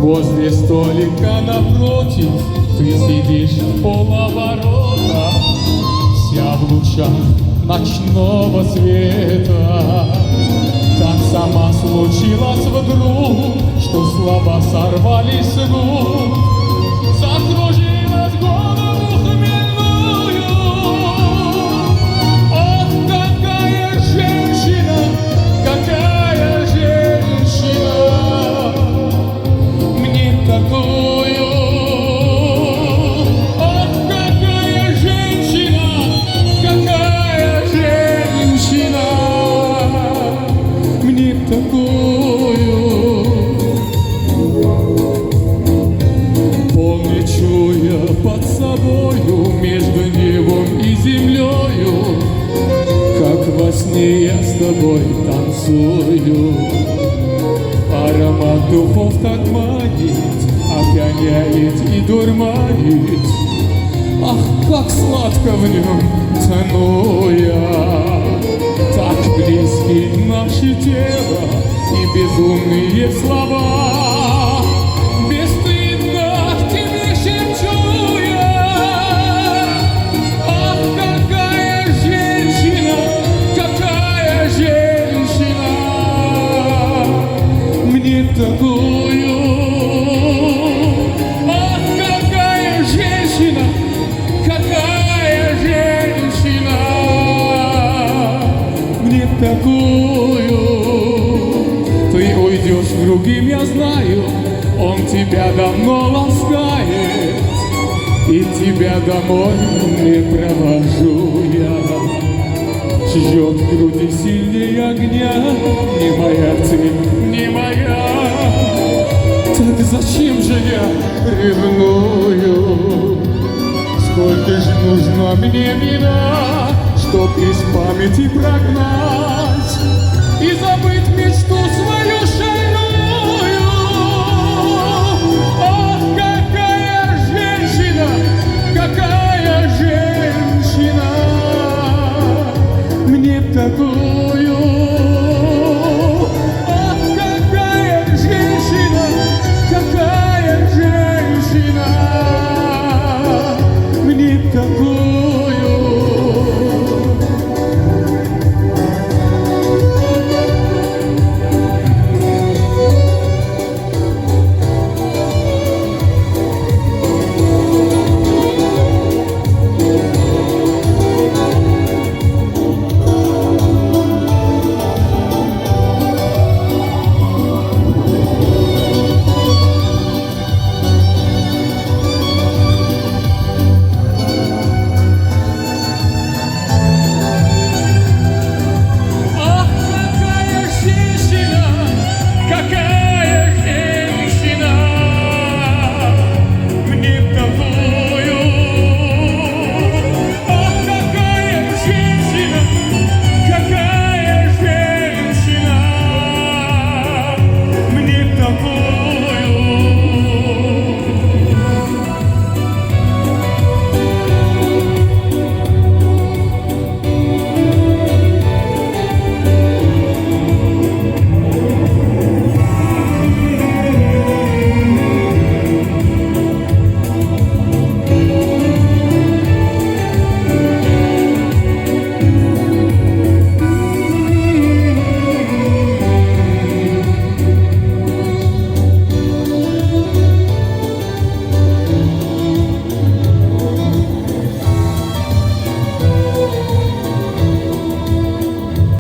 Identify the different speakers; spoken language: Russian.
Speaker 1: Возле столика напротив ты сидишь в полоборота, вся в лучах ночного света. Так сама случилось вдруг, что слова сорвались с губ, закружилась голову хмельную. Ах, какая женщина, какая женщина, мне такую. Ах, какая женщина, какая женщина, мне такую. Помню, чуя под собою между небом и землею, как во сне я с тобой танцую. Аромат духов так манит, опьяняет и дурманит. Ах, как сладко в нем тону я. Так близки наше тело и безумные слова. Бесстыдно к тебе шепчу я. Ах, какая женщина, какая женщина, мне такую. Ах, какая женщина, какая женщина, мне такую. Ты уйдешь к другим, я знаю, он тебя давно ласкает, и тебя домой не провожу я. Жжет в груди сильнее огня, не моя цель, не моя. Так зачем же я ревную? Сколько же нужно мне вина, чтоб из памяти прогнать и забыть мечту свою.